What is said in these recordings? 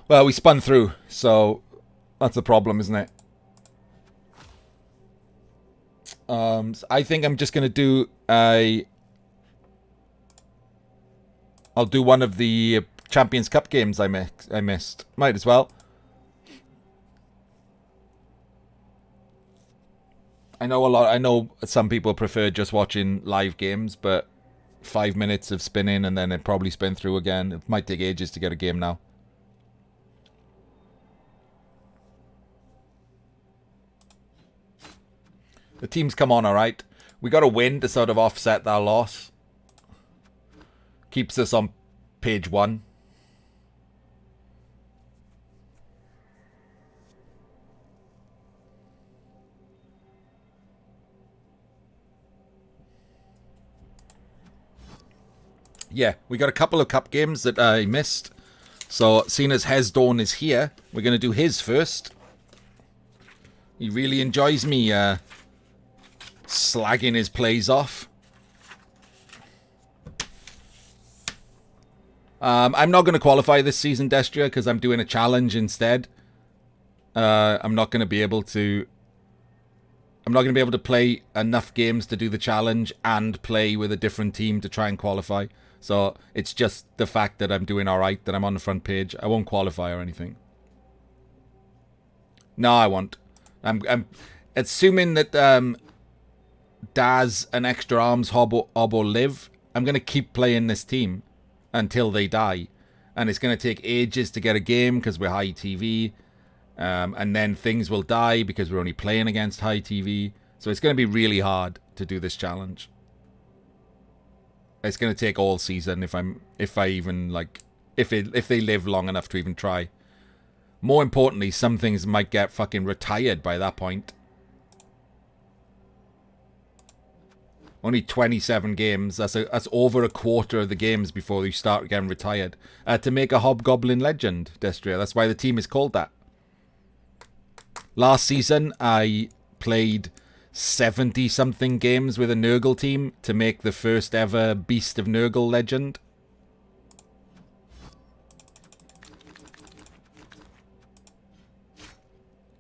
Well, we spun through, so that's a problem, isn't it? So I think I'm just gonna do a. I'll do one of the Champions Cup games I missed. Might as well. I know some people prefer just watching live games, but 5 minutes of spinning and then it probably spin through again. It might take ages to get a game now. The team's come on alright. We got a win to sort of offset that loss. Keeps us on page 1. Yeah, we got a couple of cup games that I missed. So, seeing as Hesdoorn is here, we're going to do his first. He really enjoys me slagging his plays off. I'm not going to qualify this season, Destria, because I'm doing a challenge instead. I'm not going to be able to play enough games to do the challenge and play with a different team to try and qualify. So it's just the fact that I'm doing alright, that I'm on the front page. I won't qualify or anything. No, I won't. I'm assuming that Daz and Extra Arms Hobbo live. I'm going to keep playing this team until they die. And it's going to take ages to get a game because we're high TV. And then things will die because we're only playing against high TV. So it's going to be really hard to do this challenge. It's going to take all season if they live long enough to even try. More importantly, some things might get fucking retired by that point. Only 27 games. That's over a quarter of the games before you start getting retired. To make a Hobgoblin legend, Destria. That's why the team is called that. Last season, I played 70-something games with a Nurgle team to make the first ever Beast of Nurgle legend.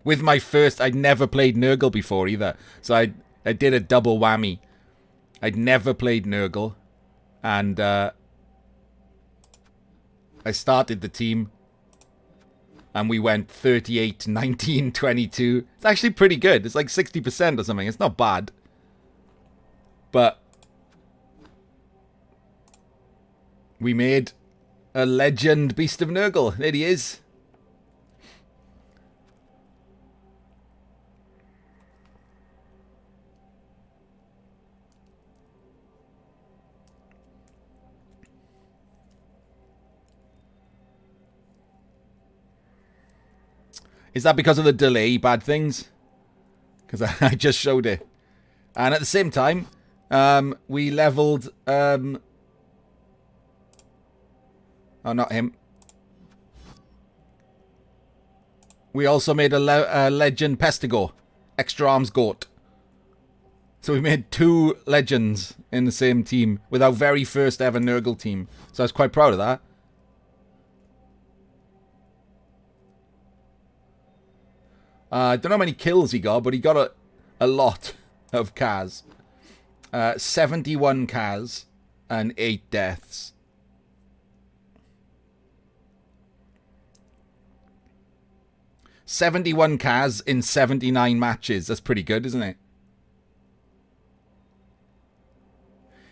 With my first, I'd never played Nurgle before either. So I did a double whammy. I'd never played Nurgle. And I started the team. And we went 38, 19, 22. It's actually pretty good. It's like 60% or something. It's not bad. But we made a legend Beast of Nurgle. There he is. Is that because of the delay, bad things? Because I just showed it. And at the same time, we leveled... oh, not him. We also made a legend Pestigo. Extra Arms Goat. So we made 2 legends in the same team with our very first ever Nurgle team. So I was quite proud of that. I don't know how many kills he got, but he got a lot of Kaz. 71 Kaz and 8 deaths. $71 Kaz in 79 matches. That's pretty good, isn't it?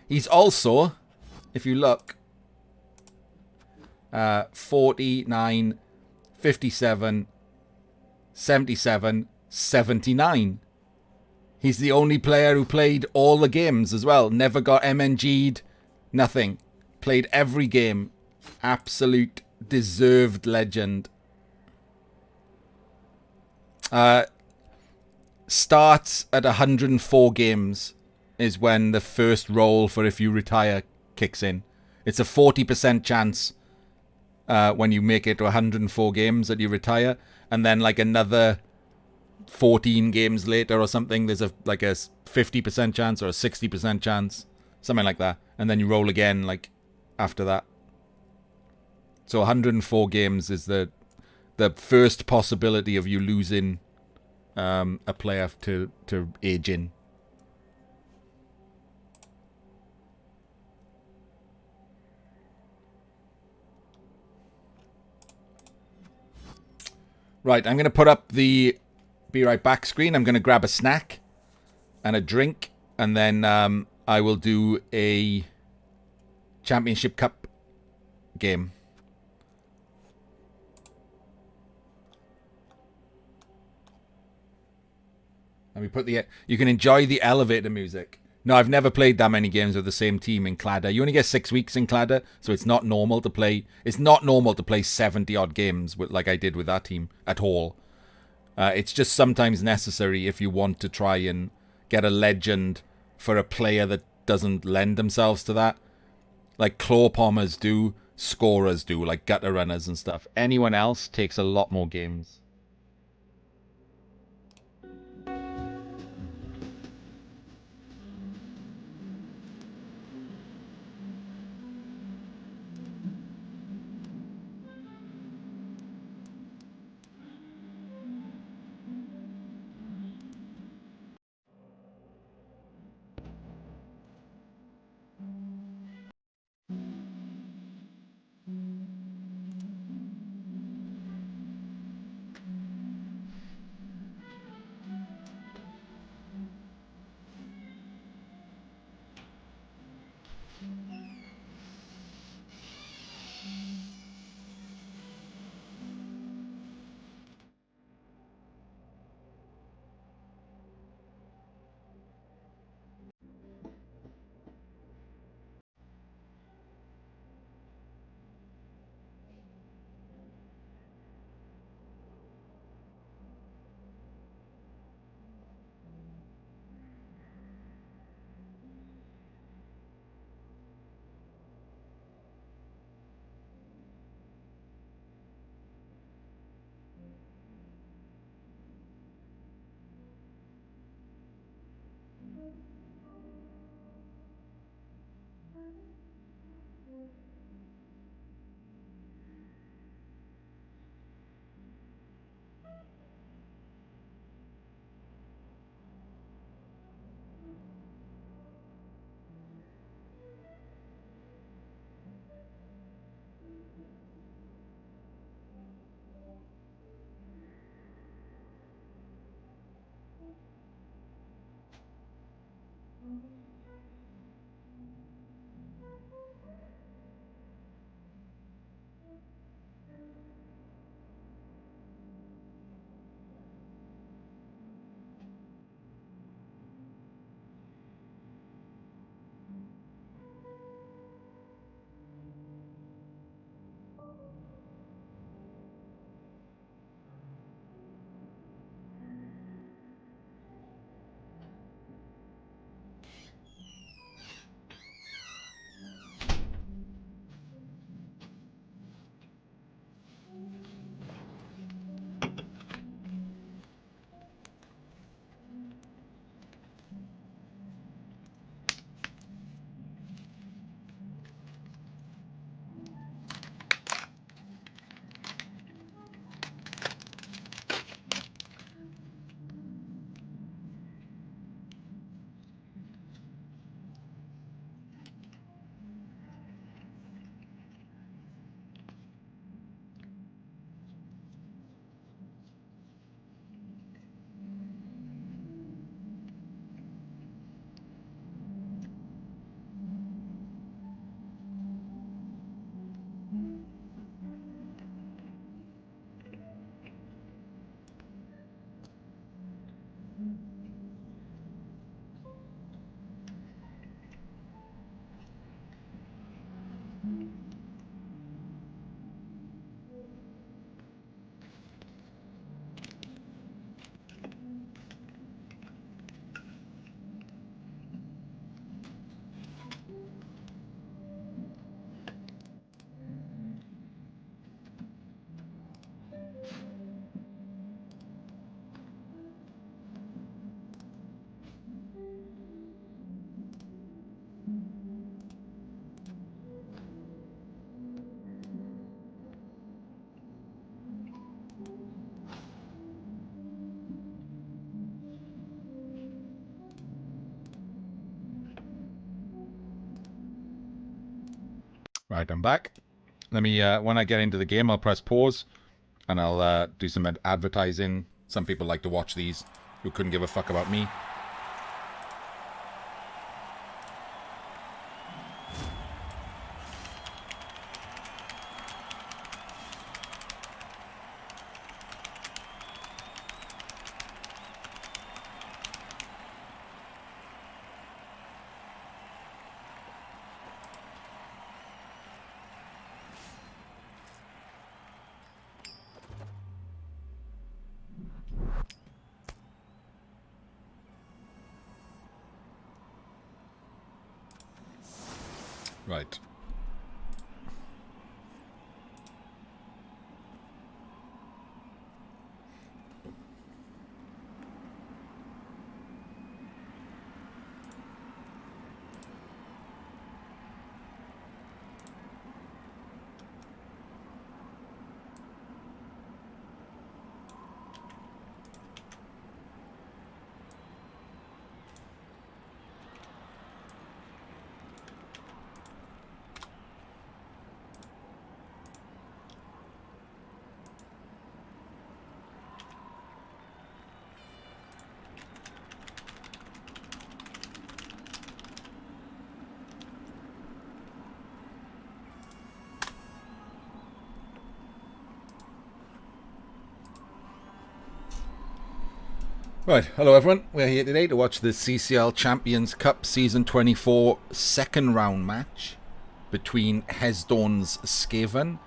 He's also, if you look, 49, 57... 77, 79. He's the only player who played all the games as well. Never got MNG'd. Nothing. Played every game. Absolute deserved legend. Starts at 104 games is when the first roll for if you retire kicks in. It's a 40% chance when you make it to 104 games that you retire. And then like another 14 games later or something, there's a 50% chance or a 60% chance. Something like that. And then you roll again like after that. So 104 games is the the first possibility of you losing a player to aging. Right, I'm going to put up the be right back screen. I'm going to grab a snack and a drink, and then I will do a Championship Cup game. Let me put the. You can enjoy the elevator music. No, I've never played that many games with the same team in Cladder. You only get 6 weeks in Cladder, so it's not normal to play. It's not normal to play 70 odd games like I did with that team at all. It's just sometimes necessary if you want to try and get a legend for a player that doesn't lend themselves to that. Like claw pommers do, scorers do, like gutter runners and stuff. Anyone else takes a lot more games. Right, I'm back. Let me, when I get into the game, I'll press pause and I'll do some advertising. Some people like to watch these who couldn't give a fuck about me. Right. Right, hello everyone. We're here today to watch the CCL Champions Cup Season 24 second round match between Hesdoorn's Skaven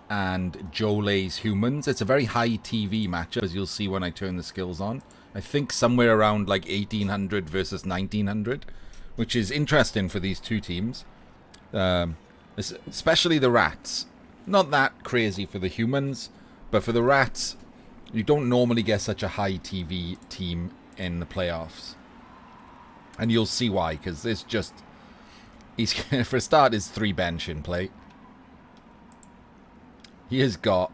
and Johlae's Humans. It's a very high TV matchup, as you'll see when I turn the skills on. I think somewhere around like 1800 versus 1900, which is interesting for these two teams. Especially the Rats. Not that crazy for the Humans, but for the Rats, you don't normally get such a high TV team in the playoffs. And you'll see why, because there's just... for a start, is 3 bench in play. He has got...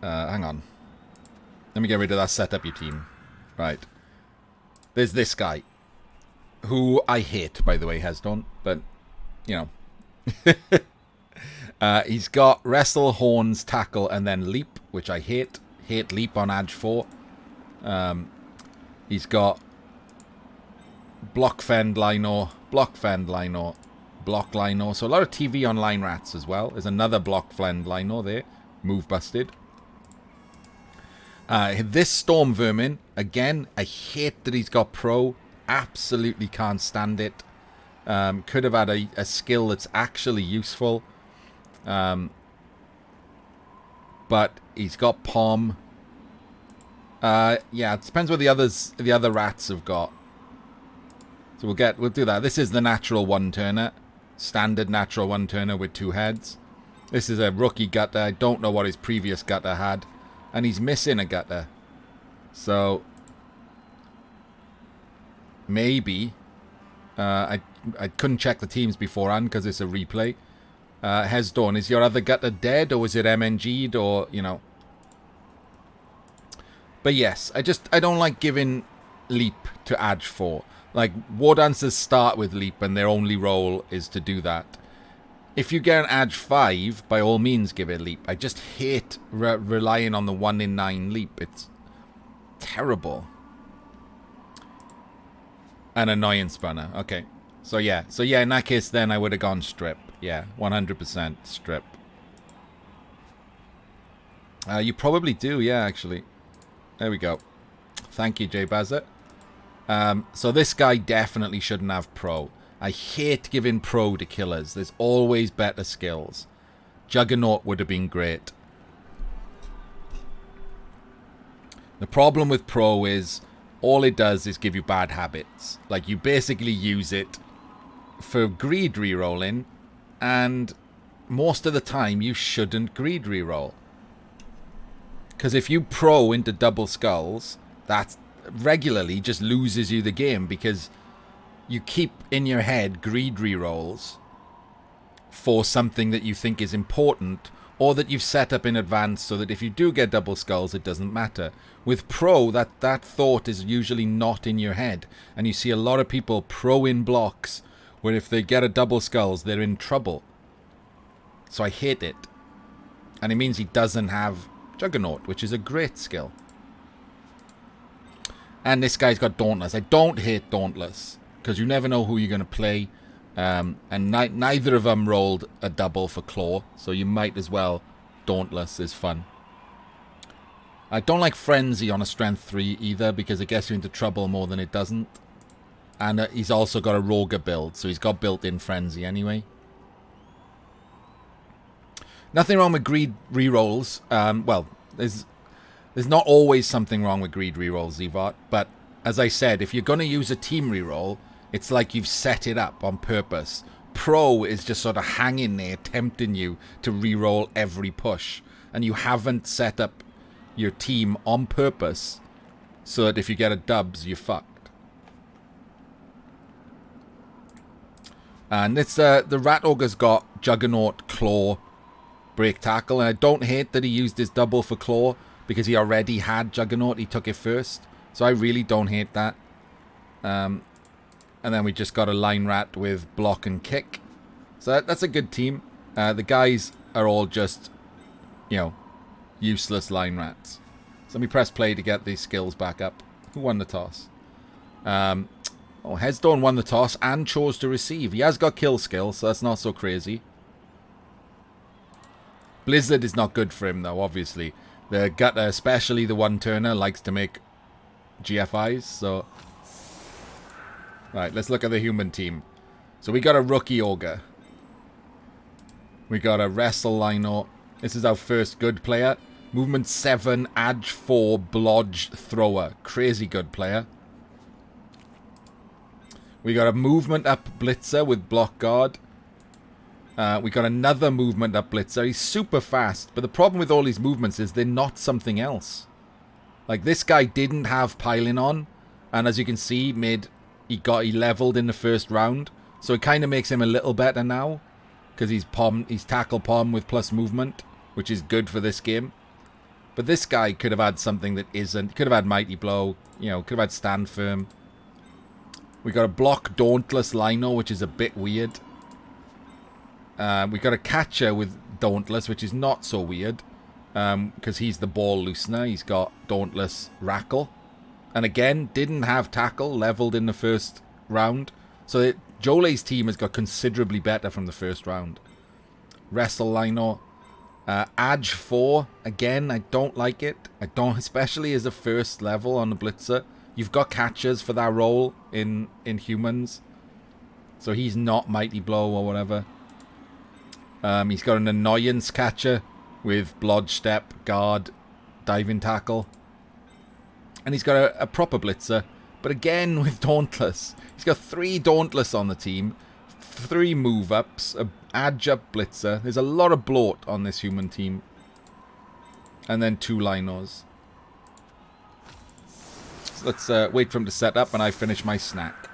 hang on. Let me get rid of that set up your team. Right. There's this guy. Who I hate, by the way, Hesdoorn. But, you know. He's got Wrestle, Horns, Tackle, and then Leap, which I hate. Hate Leap on Edge 4. He's got Block Fend Lino, Block Fend Lino, Block Lino. So a lot of TV online Rats as well. There's another Block Fend Lino there. Move busted. This Storm Vermin, again, I hate that he's got Pro. Absolutely can't stand it. Could have had a skill that's actually useful. But he's got Pom. Yeah, it depends what the other Rats have got. So we'll do that. This is the natural one-turner. Standard natural one-turner with 2 heads. This is a rookie gutter. I don't know what his previous gutter had. And he's missing a gutter. So maybe I couldn't check the teams beforehand because it's a replay. Hesdoorn, is your other gutter dead, or was it MNG'd, or, you know? But yes, I don't like giving Leap to Edge 4. Like, War Dancers start with Leap, and their only role is to do that. If you get an Edge 5, by all means give it Leap. I just hate relying on the 1 in 9 Leap. It's terrible. An annoyance spawner. Okay. So yeah, in that case, then I would have gone Strip. Yeah, 100% Strip. You probably do, yeah, actually. There we go. Thank you, Jay Bazza. So this guy definitely shouldn't have Pro. I hate giving Pro to killers. There's always better skills. Juggernaut would have been great. The problem with Pro is all it does is give you bad habits. Like, you basically use it for greed rerolling, and most of the time you shouldn't greed reroll. Because if you Pro into double skulls, that regularly just loses you the game, because you keep in your head greed rerolls for something that you think is important, or that you've set up in advance so that if you do get double skulls, it doesn't matter. With Pro, that thought is usually not in your head, and you see a lot of people Pro in blocks where if they get a double skulls, they're in trouble. So I hate it. And it means he doesn't have Juggernaut, which is a great skill. And this guy's got Dauntless. I don't hate Dauntless, because you never know who you're going to play. And neither of them rolled a double for Claw, so you might as well. Dauntless is fun. I don't like Frenzy on a Strength 3 either, because it gets you into trouble more than it doesn't. And he's also got a Roger build, so he's got built-in Frenzy anyway. Nothing wrong with Greed rerolls. Well, there's not always something wrong with Greed rerolls, Zevart, but as I said, if you're going to use a team reroll, it's like you've set it up on purpose. Pro is just sort of hanging there, tempting you to reroll every push, and you haven't set up your team on purpose so that if you get a dubs, you're fucked. And it's the Rat Ogre's got Juggernaut, Claw, Break Tackle, and I don't hate that he used his double for Claw because he already had Juggernaut. He took it first, so I really don't hate that. And then we just got a Line Rat with Block and Kick, so that's a good team. The guys are all just, you know, useless Line Rats. So let me press play to get these skills back up. Who won the toss? Oh, Hesdoorn won the toss and chose to receive. He has got kill skill, so that's not so crazy. Blizzard is not good for him, though, obviously. The gutter, especially the one-turner, likes to make GFIs, so... Right, let's look at the human team. So we got a Rookie Ogre. We got a Wrestle Lino. This is our first good player. Movement 7, Edge 4, Blodge Thrower. Crazy good player. We got a movement up Blitzer with Block Guard. We got another movement up Blitzer. He's super fast, but the problem with all these movements is they're not something else. Like, this guy didn't have Piling on, and as you can see, he leveled in the first round, so it kind of makes him a little better now, because he's Tackle Pom with plus movement, which is good for this game. But this guy could have had something that isn't. Could have had Mighty Blow, you know, could have had Stand Firm. We got a Block Dauntless Lino, which is a bit weird. We got a Catcher with Dauntless, which is not so weird, because he's the Ball Loosener. He's got Dauntless Rackle. And again, didn't have Tackle, leveled in the first round. So Johlae's team has got considerably better from the first round. Wrestle Lino. Edge 4, again, I don't like it. I don't, especially as a first level on the Blitzer. You've got catchers for that role in humans. So he's not Mighty Blow or whatever. He's got an Annoyance Catcher with Blodge Step, Guard, Diving Tackle. And he's got a proper Blitzer, but again with Dauntless. He's got 3 Dauntless on the team, 3 move-ups, a Edge up Blitzer. There's a lot of bloat on this human team. And then 2 Linos. So let's wait for him to set up and I finish my snack.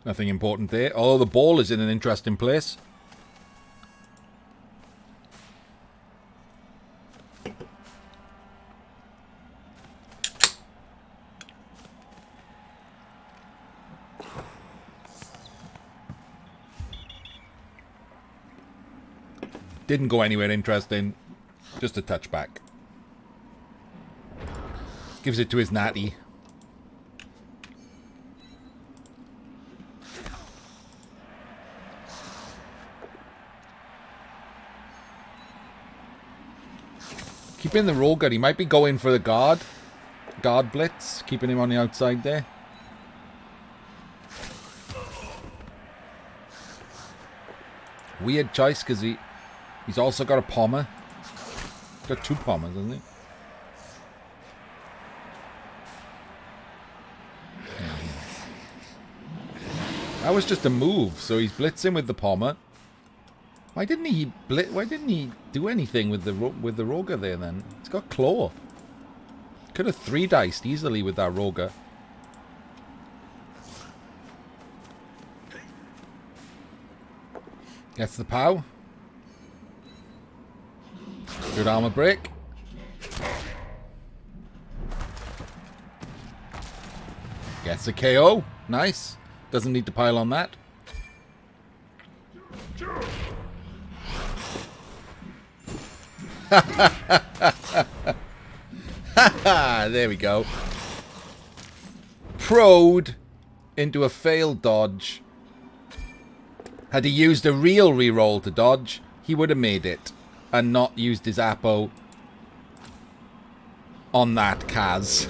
Nothing important there. Oh, the ball is in an interesting place. Didn't go anywhere interesting. Just a touchback. Gives it to his natty. Keep keeping the Roger. He might be going for the guard blitz, keeping him on the outside there. Weird choice, because he's also got a pommer. He's got 2 pommers, hasn't he? That was just a move, so he's blitzing with the pommer. Why didn't he do anything with the Roger there then? It's got claw. Could have 3-diced easily with that Roger. Gets the POW. Good armor break. Gets a KO. Nice. Doesn't need to pile on that. There we go. Pro'd into a failed dodge. Had he used a real reroll to dodge, he would have made it. And not used his Apo on that Kaz.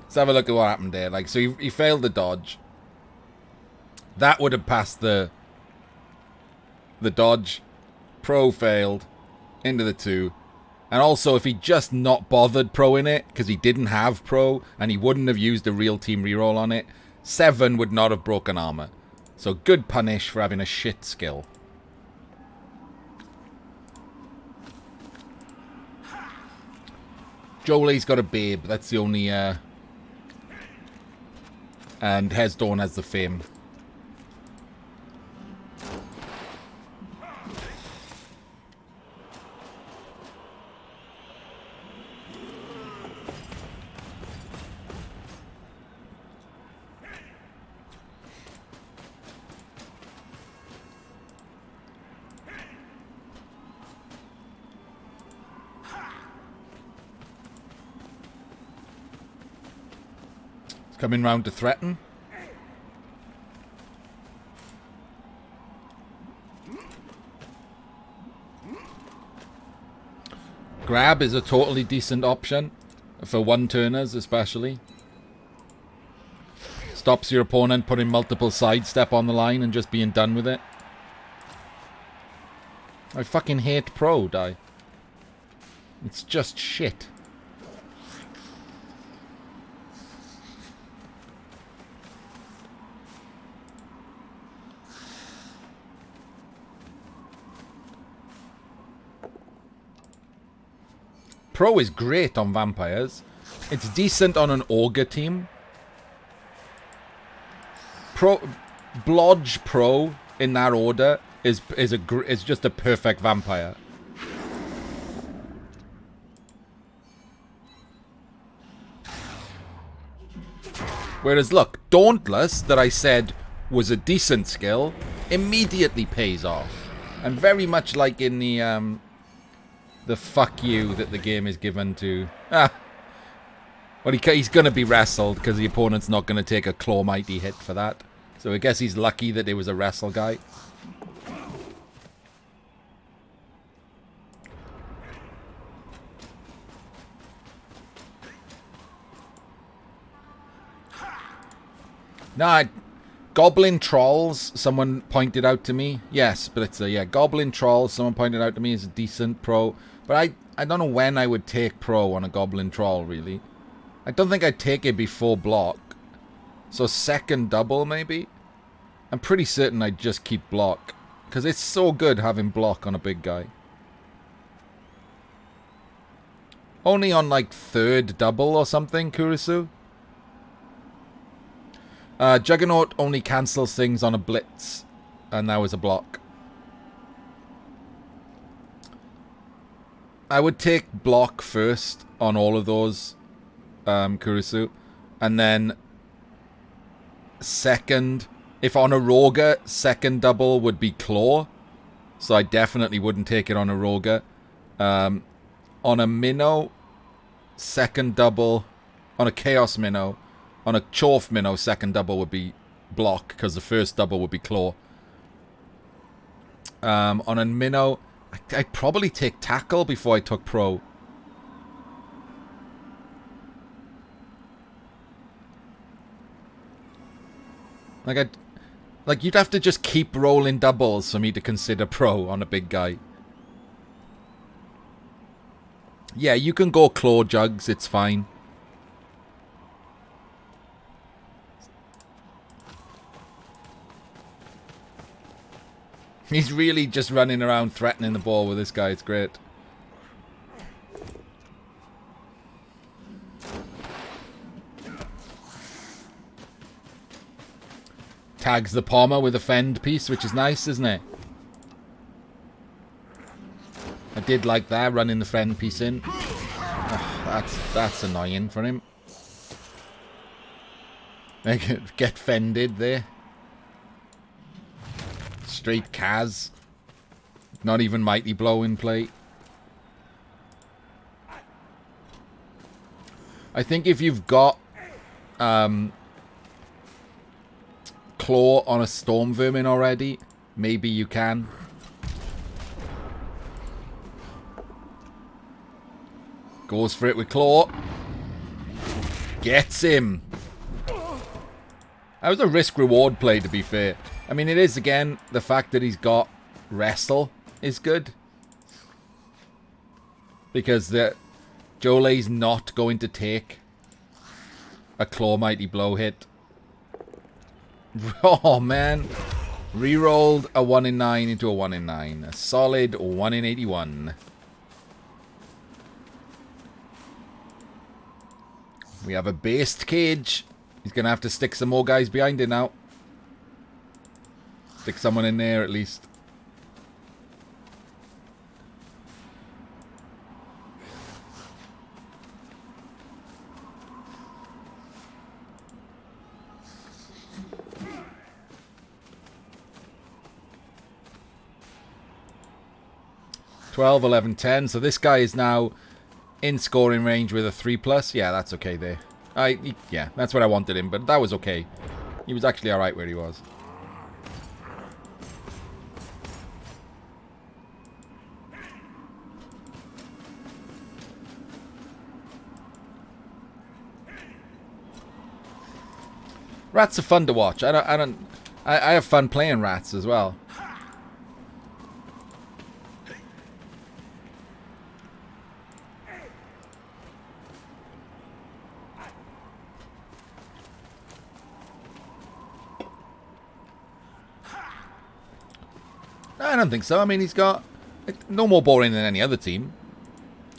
Let's have a look at what happened there. Like, so he failed the dodge. That would have passed the dodge. Pro failed into the 2. And also, if he just not bothered proing it, because he didn't have pro, and he wouldn't have used a real team reroll on it, 7 would not have broken armor. So good punish for having a shit skill. Johlae's got a babe. That's the only... And Hesdoorn has the fame. Coming round to threaten. Grab is a totally decent option. For one-turners especially. Stops your opponent putting multiple sidestep on the line and just being done with it. I fucking hate Pro, die. It's just shit. Pro is great on vampires. It's decent on an ogre team. Blodge Pro in that order is just a perfect vampire. Whereas look, Dauntless that I said was a decent skill immediately pays off, and very much like in the fuck you that the game is given to... Well, he's going to be wrestled because the opponent's not going to take a Claw Mighty hit for that. So I guess he's lucky that it was a wrestle guy. Nah, Goblin Trolls, someone pointed out to me. Yes, but it's a... Yeah, Goblin Trolls, someone pointed out to me, is a decent pro. But I don't know when I would take pro on a Goblin Troll, really. I don't think I'd take it before block. So second double, maybe? I'm pretty certain I'd just keep block. Because it's so good having block on a big guy. Only on, like, third double or something, Kurisu? Juggernaut only cancels things on a blitz. And that was a block. I would take block first on all of those, Kurisu. And then second, if on a Roger, second double would be claw. So I definitely wouldn't take it on a Roger. On a minnow, second double. On a chaos minnow. On a Chorf minnow, second double would be block, because the first double would be claw. On a minnow, I'd probably take tackle before I took pro. Like you'd have to just keep rolling doubles for me to consider pro on a big guy. Yeah, you can go claw jugs, it's fine. He's really just running around threatening the ball with this guy, it's great. Tags the Palmer with a fend piece, which is nice, isn't it? I did like that, running the fend piece in. Oh, that's annoying for him. Get fended there. Straight Kaz. Not even Mighty Blow in play. I think if you've got Claw on a Storm Vermin already, maybe you can. Goes for it with Claw. Gets him. That was a risk-reward play, to be fair. I mean, it is, again, the fact that he's got Wrestle is good. Because the Johlae's not going to take a Claw Mighty Blow hit. Oh, man. Rerolled a 1 in 9 into a 1 in 9. A solid 1 in 81. We have a based cage. He's going to have to stick some more guys behind it now. Stick someone in there at least. $12, $11, $10. So this guy is now in scoring range with a 3+. Yeah, that's okay there. Yeah, that's what I wanted him, but that was okay. He was actually alright where he was. Rats are fun to watch. I have fun playing rats as well. I don't think so. I mean, he's got no more boring than any other team.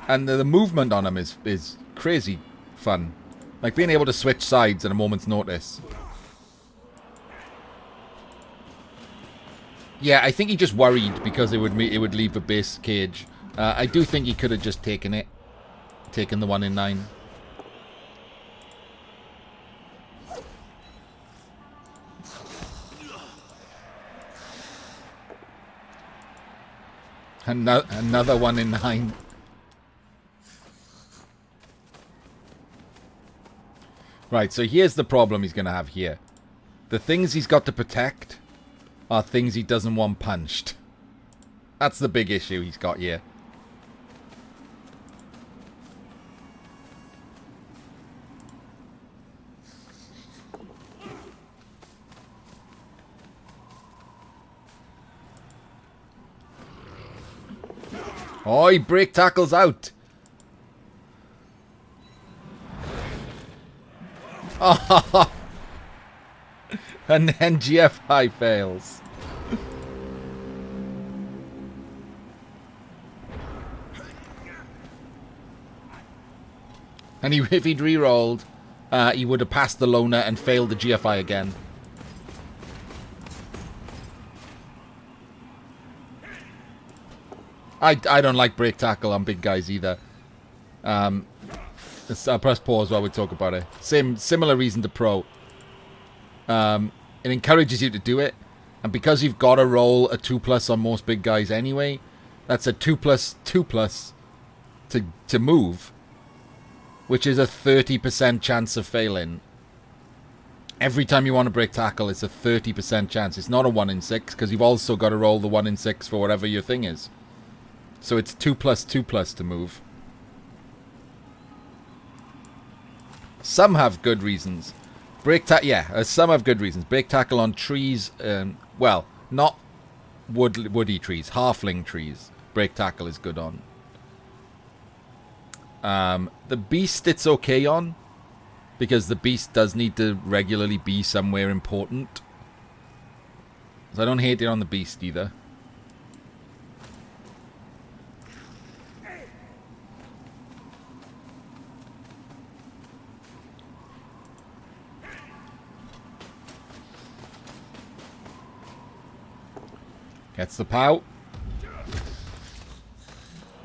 And the movement on him is crazy fun. Like being able to switch sides at a moment's notice. Yeah, I think he just worried because it would leave a base cage. I do think he could have just taken the 1 in 9. Another 1 in 9. Right, so here's the problem he's going to have here. The things he's got to protect are things he doesn't want punched. That's the big issue he's got here. Oh, he break tackles out. Oh. And then GFI fails. And if he'd re-rolled, he would have passed the loner and failed the GFI again. I don't like break tackle on big guys either. I'll press pause while we talk about it. Similar reason to pro. It encourages you to do it, and because you've got to roll a 2+ on most big guys anyway, that's a 2+2+ to move, which is a 30% chance of failing. Every time you want to break tackle, it's a 30% chance. It's not a 1 in 6, because you've also got to roll the 1 in 6 for whatever your thing is. So it's 2+2+ to move. Some have good reasons. Some have good reasons. Break tackle on trees, well, not woody trees, halfling trees. Break tackle is good on. The beast it's okay on, because the beast does need to regularly be somewhere important. So I don't hate it on the beast either. Gets the POW.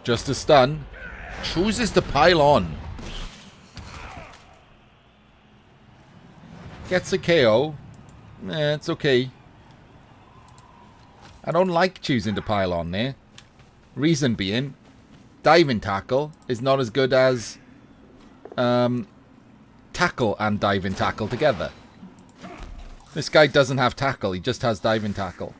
Just a stun. Chooses to pile on. Gets a KO. It's okay. I don't like choosing to pile on there. Reason being, diving tackle is not as good as tackle and diving tackle together. This guy doesn't have tackle, he just has diving tackle.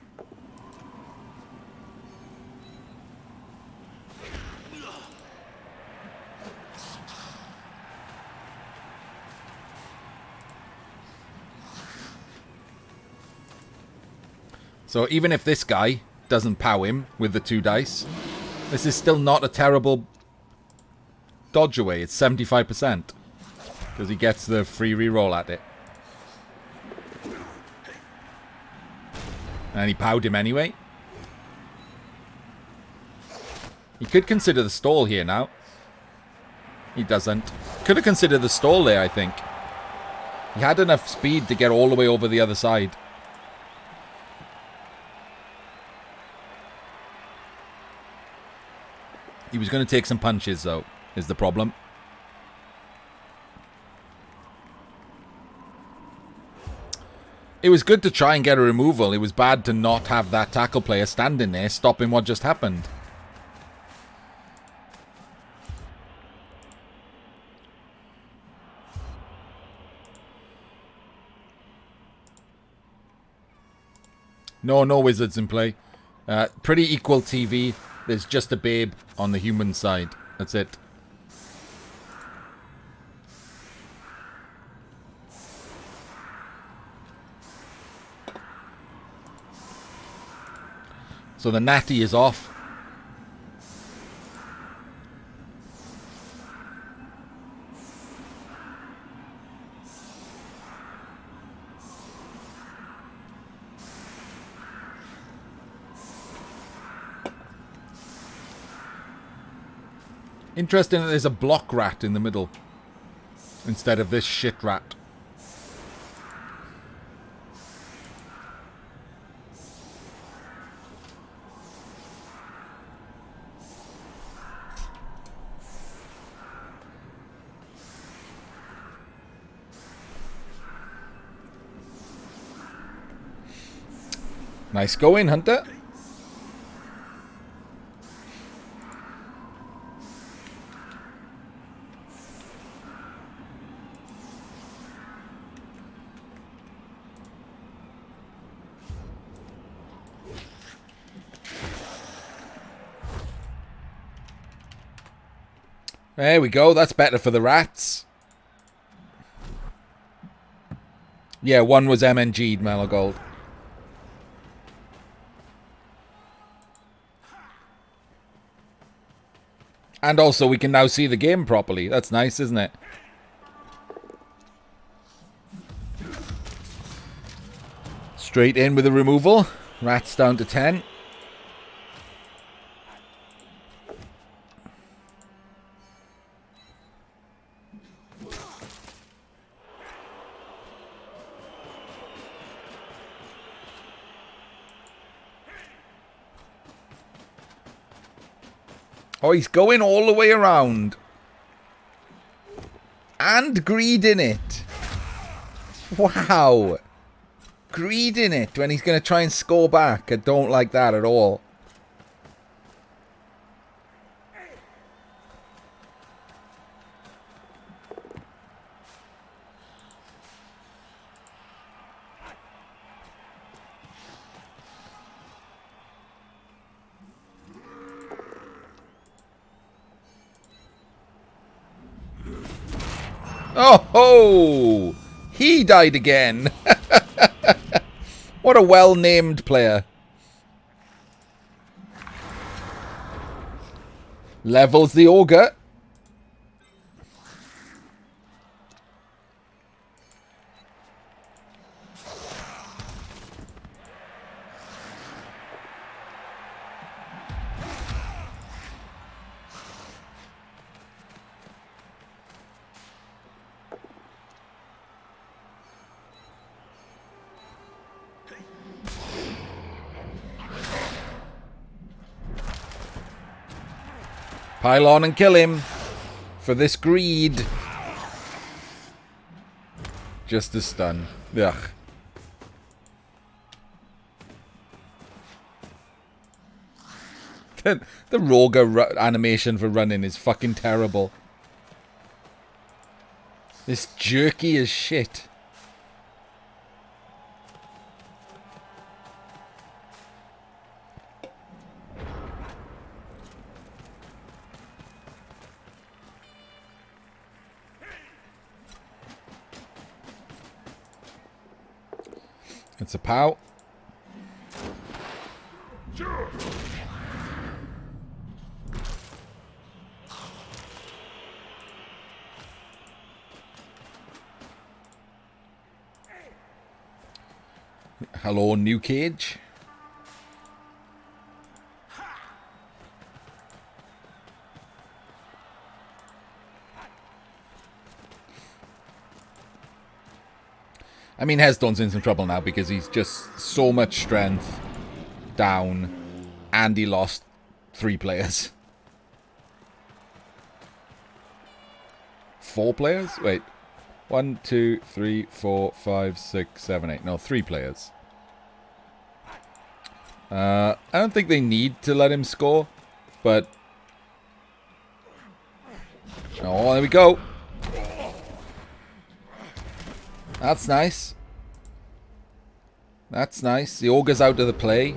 So even if this guy doesn't POW him with the 2 dice, this is still not a terrible dodge away. It's 75%. Because he gets the free reroll at it. And he POW'd him anyway. He could consider the stall here now. He doesn't. Could have considered the stall there, I think. He had enough speed to get all the way over the other side. He was going to take some punches, though, is the problem. It was good to try and get a removal. It was bad to not have that tackle player standing there, stopping what just happened. No wizards in play. Pretty equal TV. There's just a babe on the human side. That's it. So the natty is off. Interesting that there's a block rat in the middle instead of this shit rat. Nice going, Hunter. There we go. That's better for the rats. Yeah, one was MNG'd, Malagold. And also, we can now see the game properly. That's nice, isn't it? Straight in with the removal. Rats down to 10. Oh, he's going all the way around. And greed in it. Wow. Greed in it when he's going to try and score back. I don't like that at all. Oh ho! He died again. What a well-named player. Levels the ogre. Pile on and kill him. For this greed. Just a stun. Ugh. The Roga animation for running is fucking terrible. It's jerky as shit. It's a pow. Hello, new cage. I mean, Hesdoorn's in some trouble now because he's just so much strength down and he lost 3 players. 4 players? Wait. 1, 2, 3, 4, 5, 6, 7, 8. No, 3 players. I don't think they need to let him score, but... Oh, there we go. That's nice. That's nice. The ogre's out of the play.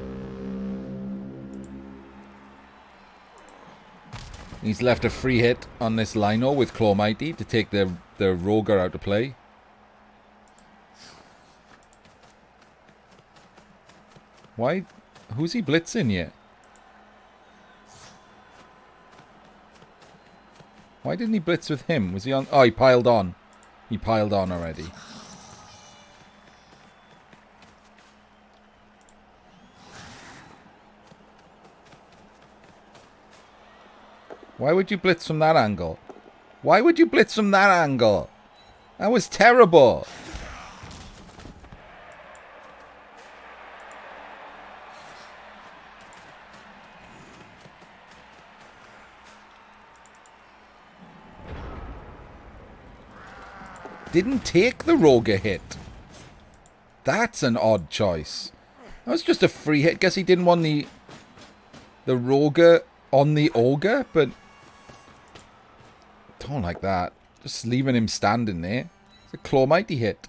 He's left a free hit on this Lino with Claw Mighty to take the Roger out of play. Why? Who's he blitzing yet? Why didn't he blitz with him? Was he on? Oh, he piled on. He piled on already. Why would you blitz from that angle? Why would you blitz from that angle? That was terrible. Didn't take the Roger hit. That's an odd choice. That was just a free hit. Guess he didn't want the Roger on the ogre, but don't like that. Just leaving him standing there. It's a Claw Mighty hit.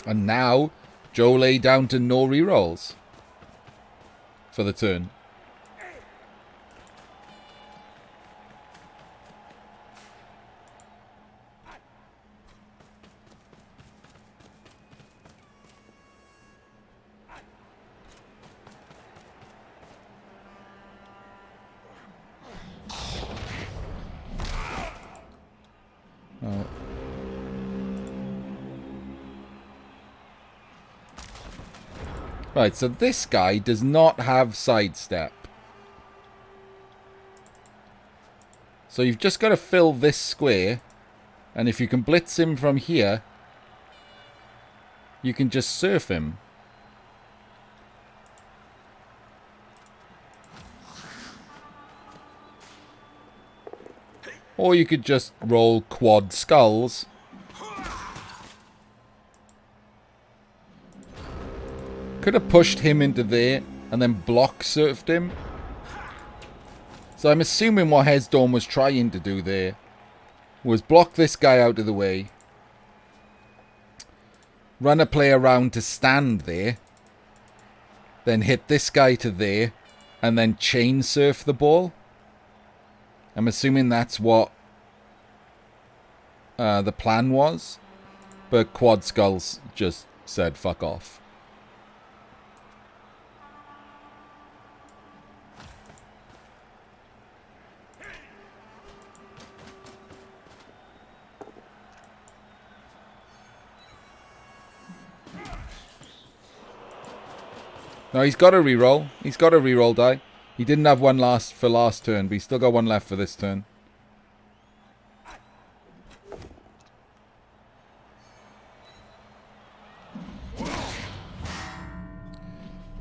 And now, Johlae down to no rerolls for the turn. Oh. Right, so this guy does not have sidestep. So you've just got to fill this square, and if you can blitz him from here, you can just surf him. Or you could just roll quad skulls. Could have pushed him into there and then block surfed him. So I'm assuming what Hesdoorn was trying to do there was block this guy out of the way, run a play around to stand there, then hit this guy to there, and then chain surf the ball. I'm assuming that's what the plan was. But Quad Skulls just said fuck off. No, he's got a reroll. He's got a reroll die. He didn't have one for last turn, but he's still got one left for this turn.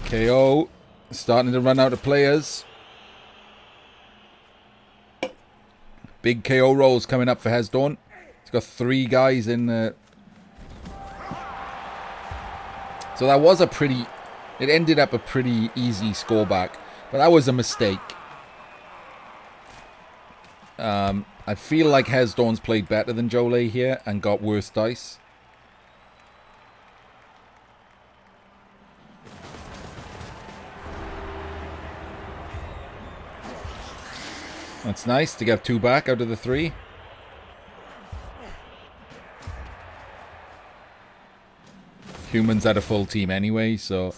KO. Starting to run out of players. Big KO rolls coming up for Hesdoorn. He's got 3 guys in the... So that was a pretty... It ended up a pretty easy score back. But that was a mistake. I feel like Hesdoorn's played better than Johlae here and got worse dice. That's nice to get 2 back out of the 3. Humans had a full team anyway, so...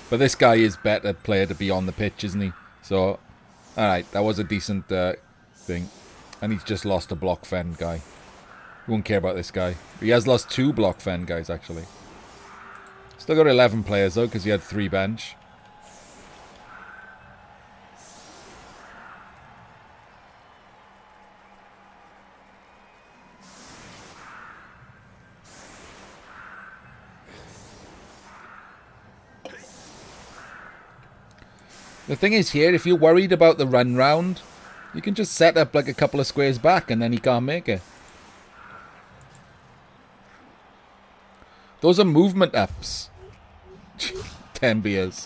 But this guy is better player to be on the pitch, isn't he? So, alright, that was a decent thing. And he's just lost a block fend guy. We won't care about this guy. He has lost 2 block fend guys, actually. Still got 11 players, though, because he had 3 bench. The thing is here, if you're worried about the run round, you can just set up like a couple of squares back and then he can't make it. Those are movement ups. 10 beers.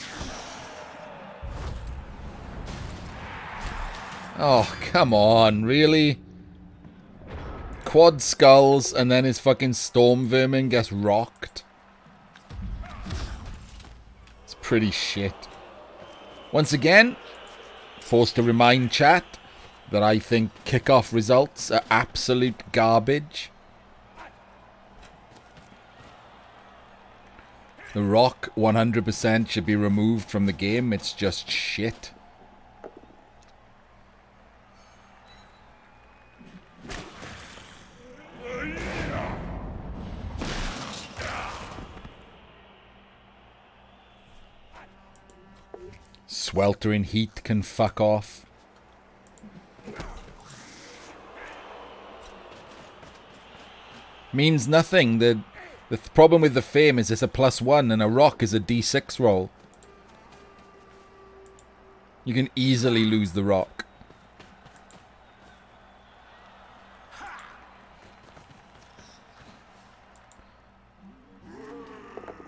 Oh, come on, really? Quad skulls and then his fucking storm vermin gets rocked. It's pretty shit. Once again, forced to remind chat that I think kickoff results are absolute garbage. The rock 100% should be removed from the game. It's just shit. Sweltering heat can fuck off. Means nothing. The problem with the fame is it's a +1 and a rock is a d6 roll. You can easily lose the rock.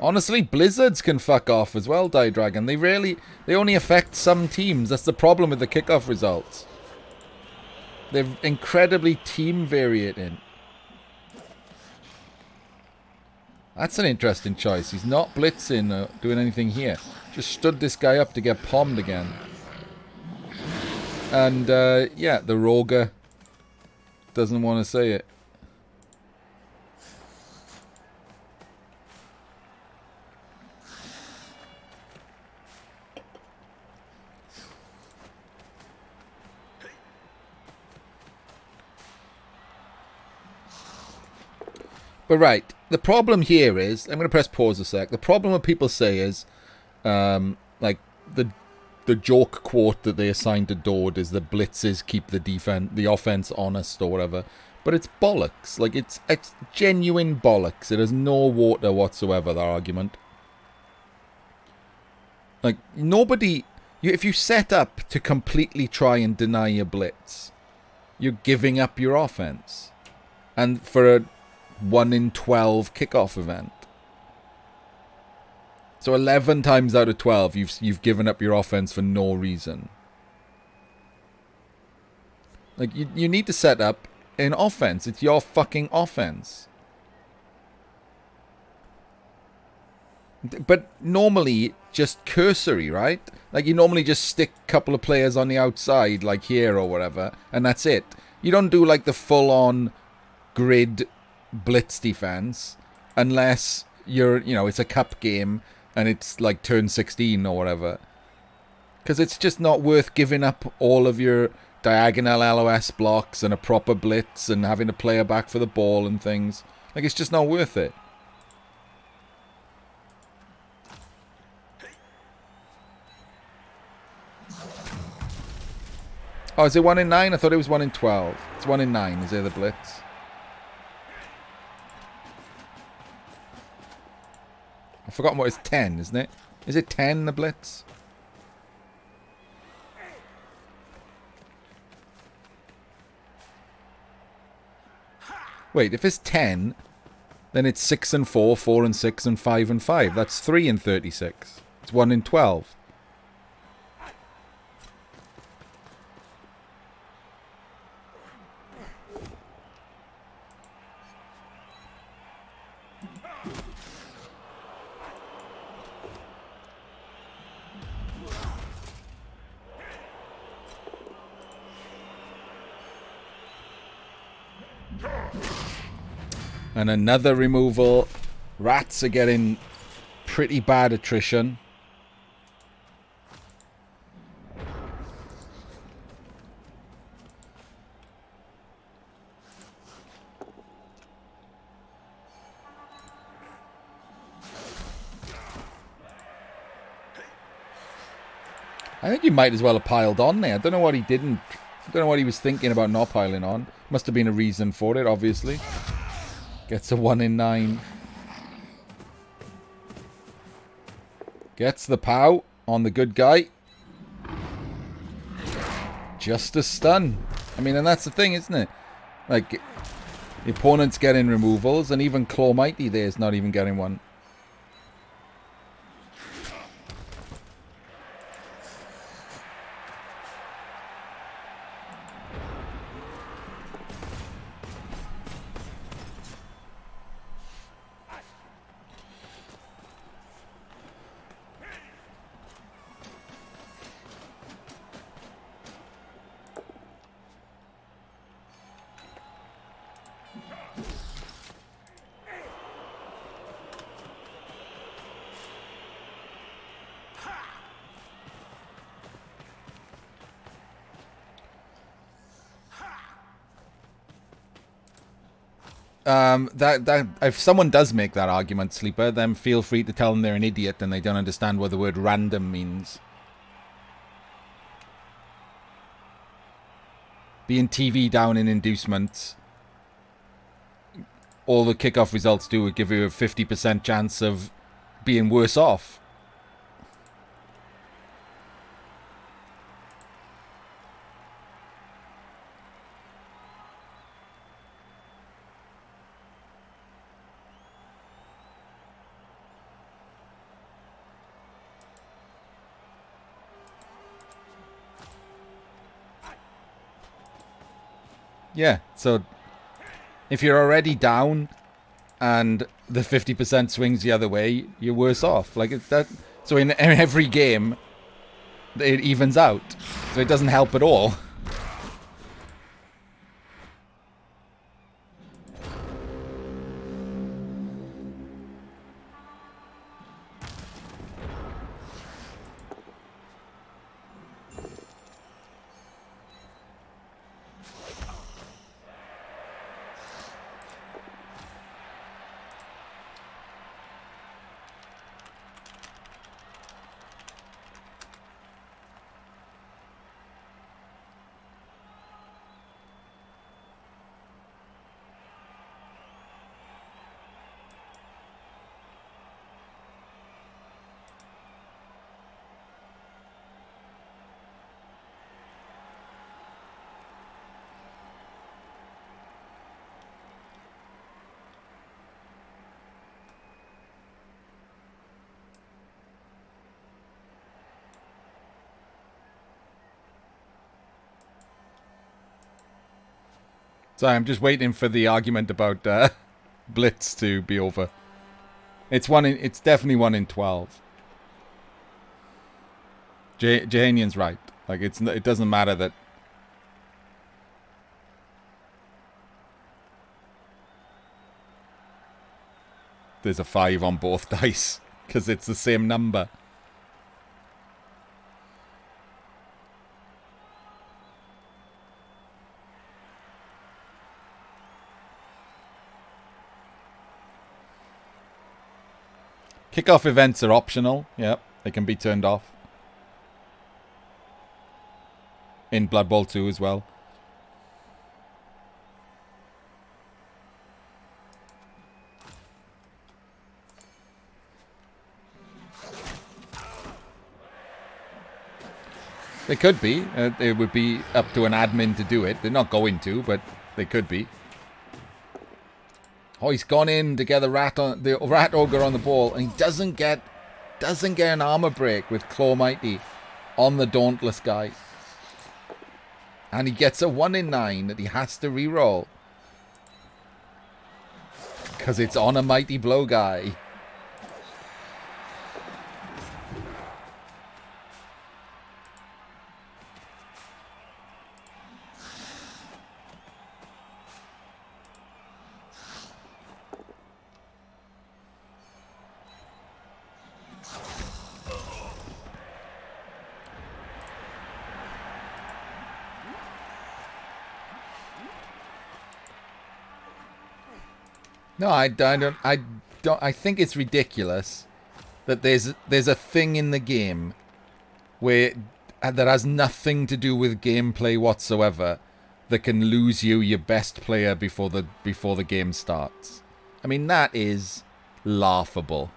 Honestly, blizzards can fuck off as well, Die Dragon. They only affect some teams. That's the problem with the kickoff results. They're incredibly team variating. That's an interesting choice. He's not blitzing or doing anything here. Just stood this guy up to get palmed again. And, yeah, the Roger doesn't want to say it. But right, the problem here is, I'm going to press pause a sec. The problem what people say is, like, the joke quote that they assign to Dord is that blitzes keep the offense honest or whatever. But it's bollocks. Like, it's genuine bollocks. It has no water whatsoever, that argument. Like, nobody... if you set up to completely try and deny your blitz, you're giving up your offense. And for a 1 in 12 kickoff event. So 11 times out of 12, you've given up your offense for no reason. Like, you need to set up an offense. It's your fucking offense. But normally, just cursory, right? Like, you normally just stick a couple of players on the outside, like here or whatever, and that's it. You don't do, like, the full-on grid blitz defense unless you're, you know, it's a cup game and it's, like, turn 16 or whatever. Because it's just not worth giving up all of your diagonal LOS blocks and a proper blitz and having a player back for the ball and things. Like, it's just not worth it. Oh, is it 1 in 9? I thought it was 1 in 12. It's 1 in 9. Is there the blitz? I've forgotten what it's 10, isn't it? Is it 10, the blitz? Wait, if it's 10, then it's 6 and 4, 4 and 6, and 5 and 5. That's 3 in 36. It's 1 in 12. And another removal. Rats are getting pretty bad attrition. I think he might as well have piled on there. I don't know what he didn't. I don't know what he was thinking about not piling on. Must have been a reason for it, obviously. Gets a 1 in 9. Gets the POW on the good guy. Just a stun. I mean, and that's the thing, isn't it? Like, the opponent's getting removals, and even Claw Mighty there is not even getting one. That if someone does make that argument, Sleeper, then feel free to tell them they're an idiot and they don't understand what the word random means. Being TV down in inducements, all the kickoff results do would give you a 50% chance of being worse off. Yeah, so if you're already down and the 50% swings the other way, you're worse off. Like, it's that. So in every game, it evens out. So it doesn't help at all. Sorry, I'm just waiting for the argument about Blitz to be over. It's definitely 1 in 12. Jehanian's right. Like it doesn't matter that. There's a 5 on both dice because it's the same number. Kickoff events are optional. Yep, they can be turned off. In Blood Bowl 2 as well. They could be. It would be up to an admin to do it. They're not going to, but they could be. Oh, he's gone in to get the rat ogre on the ball, and he doesn't get an armor break with Claw Mighty on the Dauntless guy. And he gets a 1 in 9 that he has to reroll. Because it's on a Mighty Blow guy. No, I think it's ridiculous that there's a thing in the game where that has nothing to do with gameplay whatsoever that can lose you your best player before the game starts. I mean, that is laughable.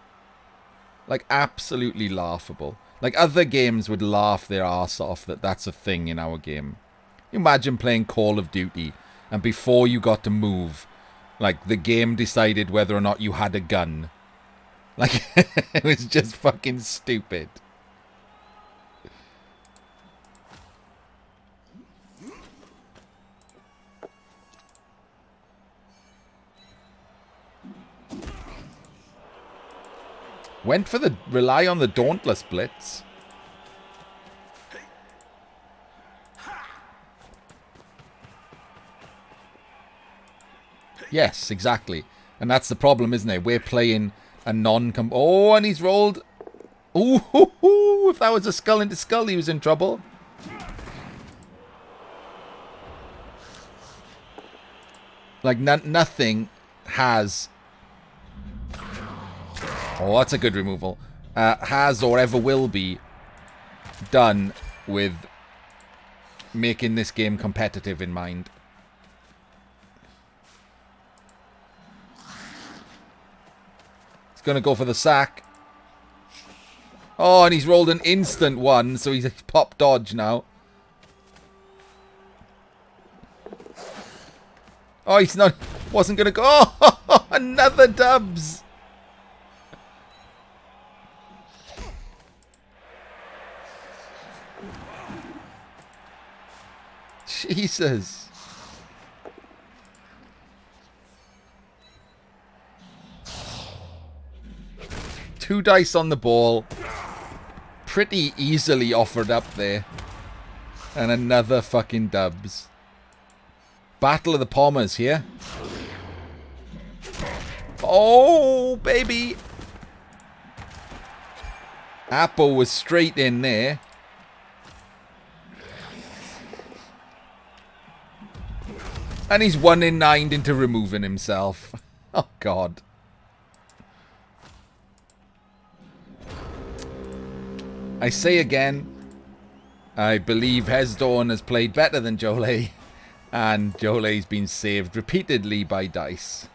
Like, absolutely laughable. Like, other games would laugh their arse off that that's a thing in our game. Imagine playing Call of Duty and before you got to move, like, the game decided whether or not you had a gun. Like, it was just fucking stupid. Went for the rely on the Dauntless Blitz. Yes, exactly. And that's the problem, isn't it? We're playing a non-com... Oh, and he's rolled... Ooh, if that was a skull into skull, he was in trouble. Like, nothing has... Oh, that's a good removal. Has or ever will be done with making this game competitive in mind. Gonna go for the sack. Oh, and he's rolled an instant 1, so he's pop dodge now. Oh, he's not... Wasn't gonna go... Oh, another dubs. Jesus. 2 dice on the ball. Pretty easily offered up there. And another fucking dubs. Battle of the Pommers here. Oh, baby. Apple was straight in there. And he's 1 in 9 into removing himself. Oh, God. I say again, I believe Hesdoorn has played better than Johlae, and Johlae's been saved repeatedly by dice.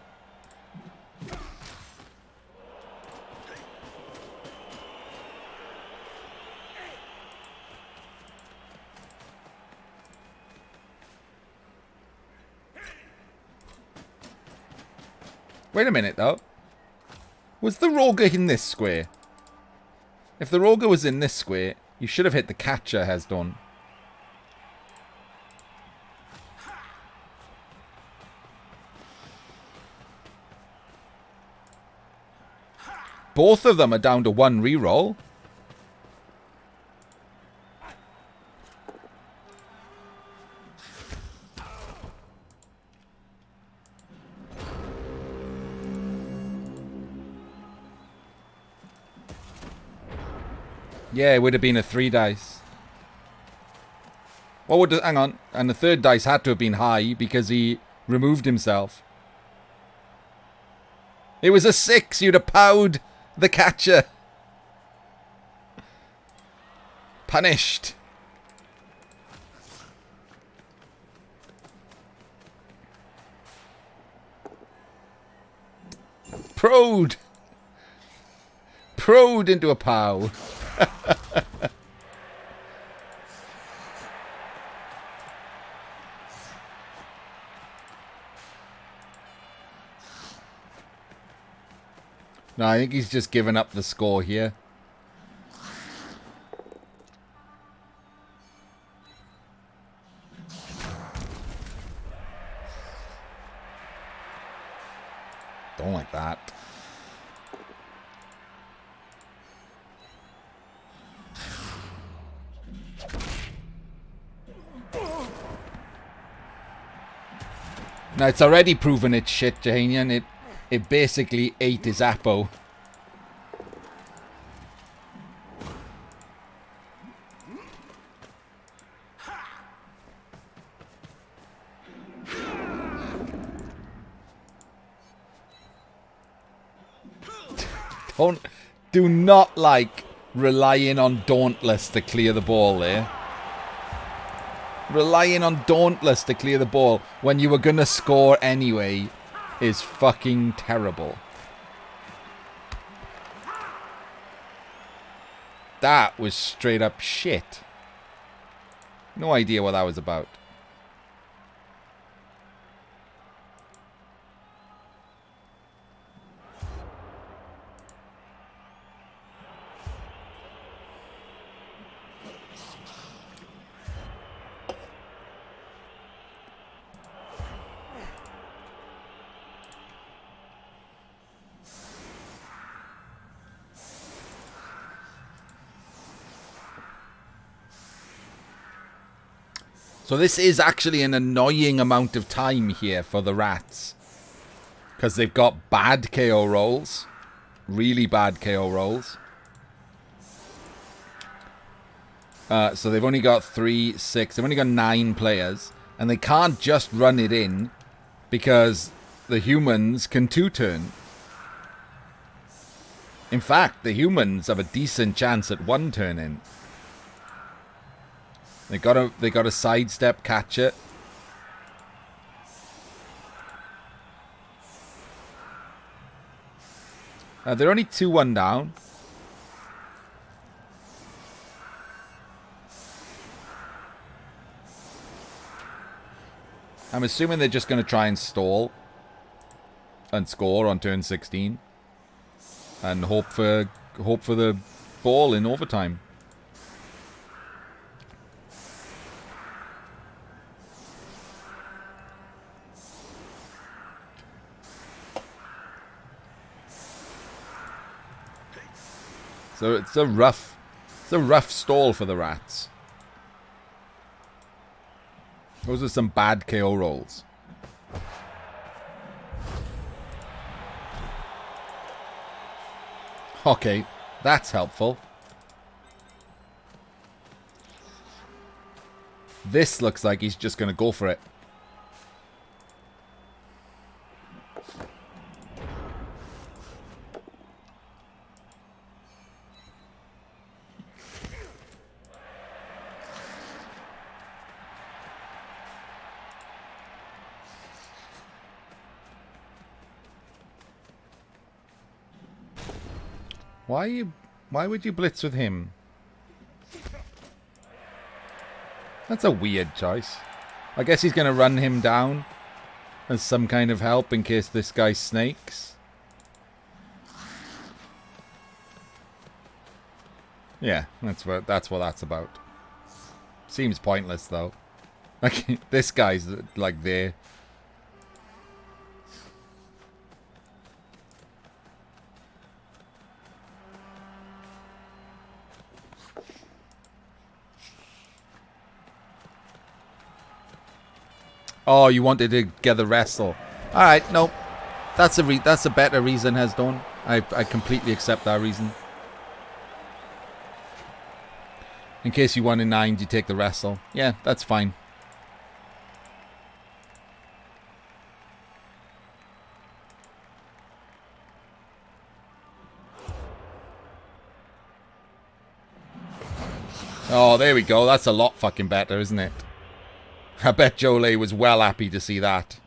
Wait a minute, though. Was the Roger in this square? If the Roger was in this square, you should have hit the catcher, Hesdoorn. both of them are down to 1 reroll. Yeah, it would have been a 3 dice. What would... Hang on. And the 3rd dice had to have been high because he removed himself. It was a 6. You'd have powed the catcher. Punished. Prode. Prode into a pow. No, I think he's just given up the score here. Don't like that. Now, it's already proven its shit, Jahanian. It basically ate his Apo. Do not like relying on Dauntless to clear the ball there. Relying on Dauntless to clear the ball when you were going to score anyway is fucking terrible. That was straight up shit. No idea what that was about. So this is actually an annoying amount of time here for the rats. Because they've got bad KO rolls. Really bad KO rolls. So they've only got 3, 6. They've only got 9 players. And they can't just run it in. Because the humans can 2-turn. In fact, the humans have a decent chance at 1 turn in. They got a sidestep catch it. They're only 2-1 down. I'm assuming they're just going to try and stall and score on turn 16 and hope for the ball in overtime. So it's a rough stall for the rats. Those are some bad KO rolls. Okay, that's helpful. This looks like he's just going to go for it. Why would you blitz with him? That's a weird choice. I guess he's going to run him down as some kind of help in case this guy snakes. Yeah, that's what that's about. Seems pointless though. Like this guy's like there. Oh, you wanted to get the wrestle. Alright, no. That's a better reason, Hesdoorn. I completely accept that reason. In case you won in 9, you take the wrestle. Yeah, that's fine. Oh, there we go. That's a lot fucking better, isn't it? I bet Johlae was well happy to see that.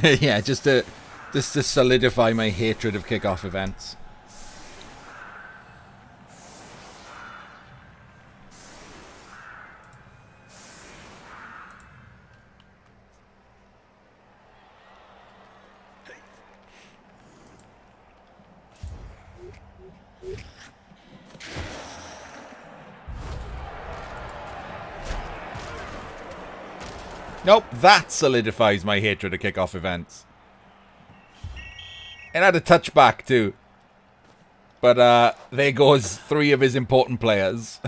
Yeah, just to solidify my hatred of kickoff events. Nope, that solidifies my hatred of kickoff events. It had a touchback too. But there goes 3 of his important players.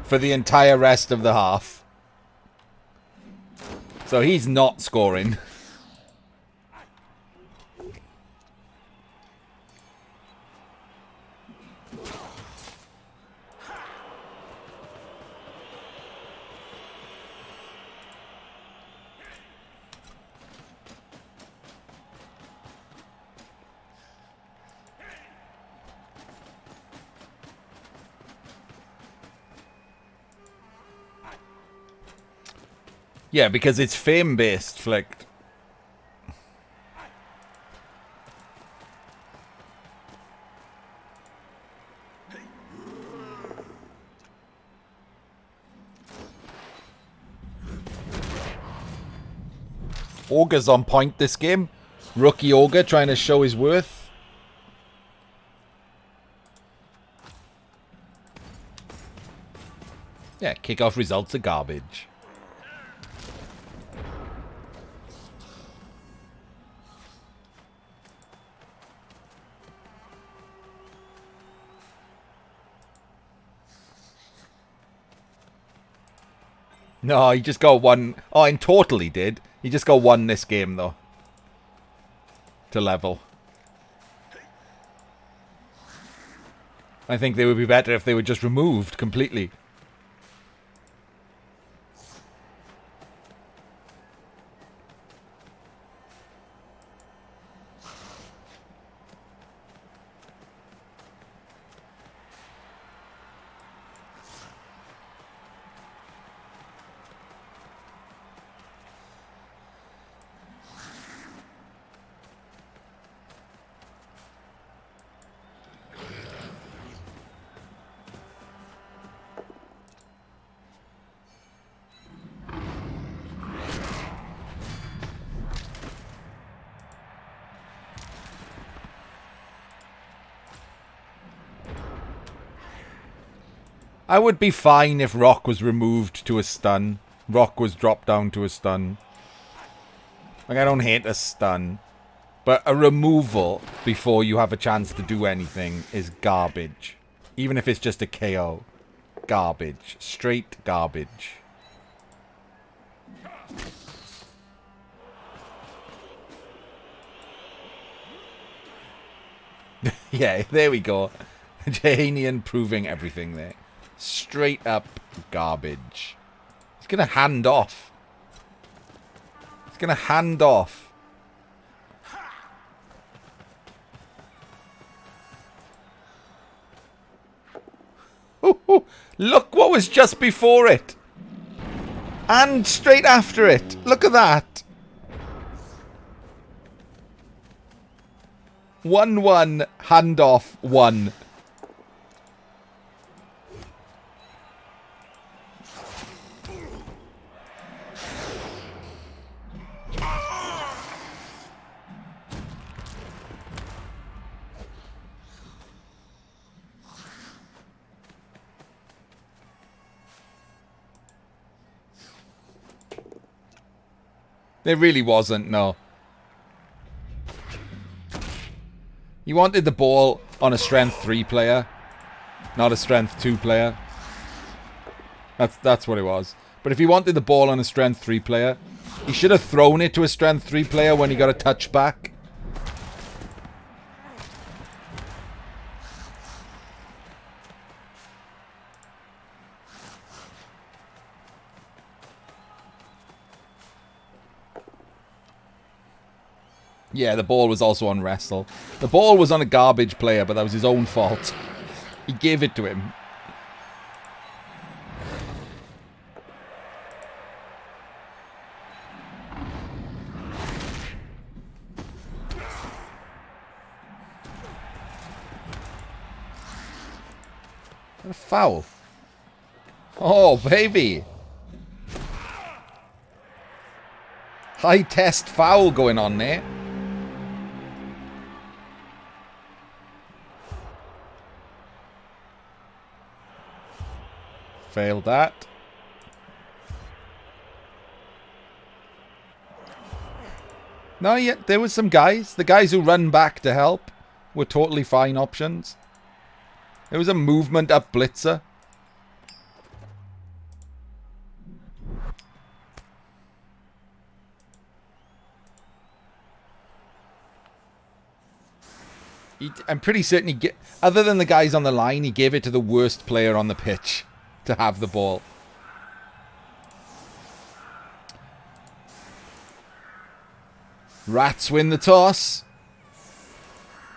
For the entire rest of the half. So he's not scoring. Yeah, because it's fame-based, Flicked. Ogre's on point this game. Rookie Ogre trying to show his worth. Yeah, kickoff results are garbage. No, he just got 1. Oh, in total he did. He just got 1 this game, though. To level. I think they would be better if they were just removed completely. I would be fine if Rock was removed to a stun. Rock was dropped down to a stun. Like, I don't hate a stun. But a removal before you have a chance to do anything is garbage. Even if it's just a KO. Garbage. Straight garbage. Yeah, there we go. Jahanian proving everything there. Straight up garbage. He's gonna hand off. He's gonna hand off. Ooh, look what was just before it. And straight after it. Look at that. 1-1, hand off, 1. There really wasn't, no. You wanted the ball on a strength 3 player, not a strength 2 player. That's what it was. But if he wanted the ball on a strength 3 player, he should have thrown it to a strength 3 player when he got a touchback. Yeah, the ball was also on wrestle. The ball was on a garbage player, but that was his own fault. He gave it to him. What a foul. Oh, baby. High test foul going on there. Failed that. No, yeah, there was some guys. The guys who run back to help were totally fine options. There was a movement up blitzer. I'm pretty certain other than the guys on the line, he gave it to the worst player on the pitch to have the ball. Rats win the toss.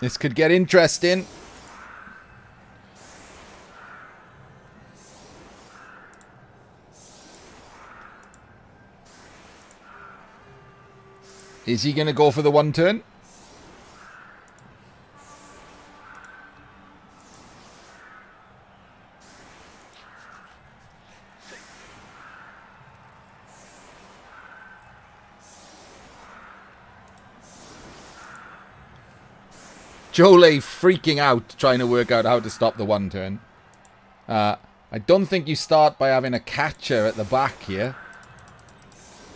This could get interesting. Is he going to go for the one turn? Johlae freaking out, trying to work out how to stop the one turn. I don't think you start by having a catcher at the back here.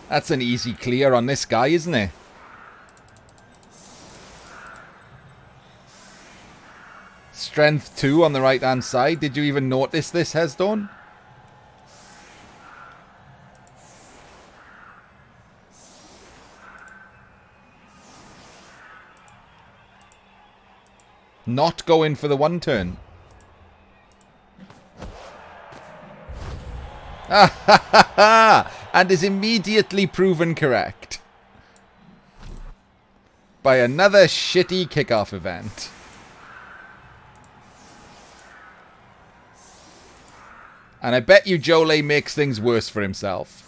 That's an easy clear on this guy, isn't it? Strength 2 on the right-hand side. Did you even notice this, Hesdoorn? Not going for the one turn. And is immediately proven correct by another shitty kickoff event. And I bet you Johlae makes things worse for himself.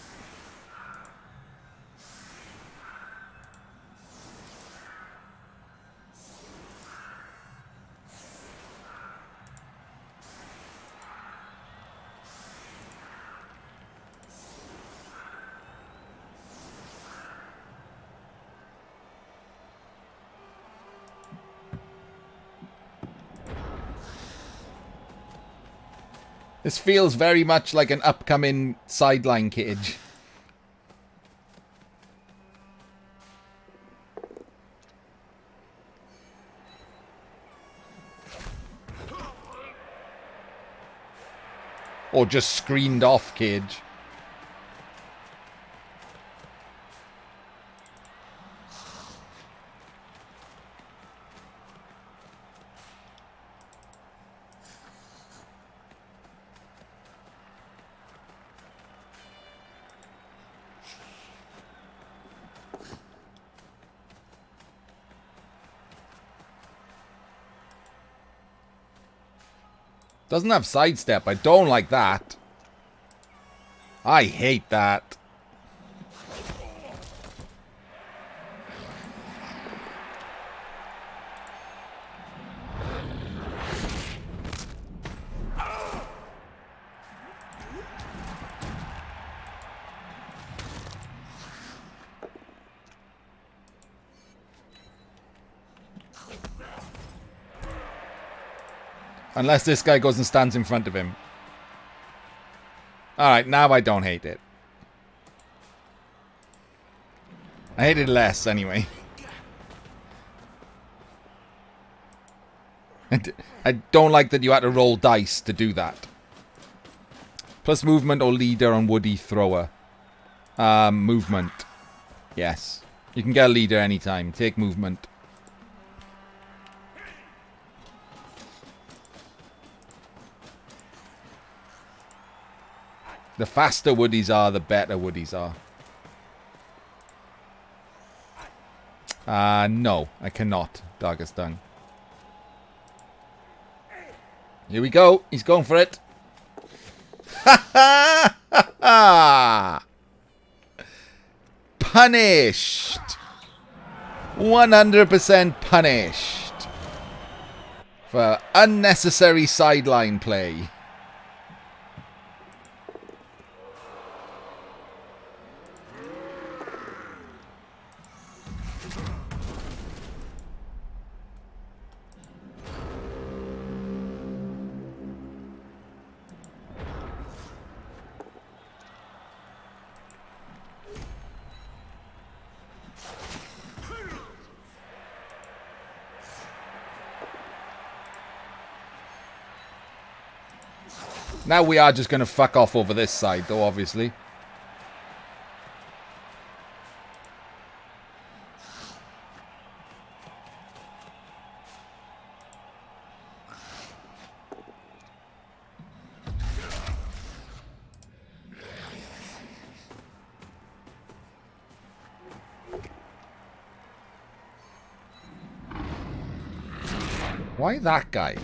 This feels very much like an upcoming sideline cage. Or just screened off cage. Doesn't have sidestep. I don't like that. I hate that. Unless this guy goes and stands in front of him. Alright, now I don't hate it. I hated less anyway. I don't like that you had to roll dice to do that. Plus movement or leader on woody thrower. Movement. Yes. You can get a leader anytime. Take movement. The faster woodies are, the better woodies are. No, I cannot. Darkest Tongue. Here we go. He's going for it. Ha ha ha ha! Punished. 100% punished. For unnecessary sideline play. Now we are just going to fuck off over this side, though, obviously. Why that guy?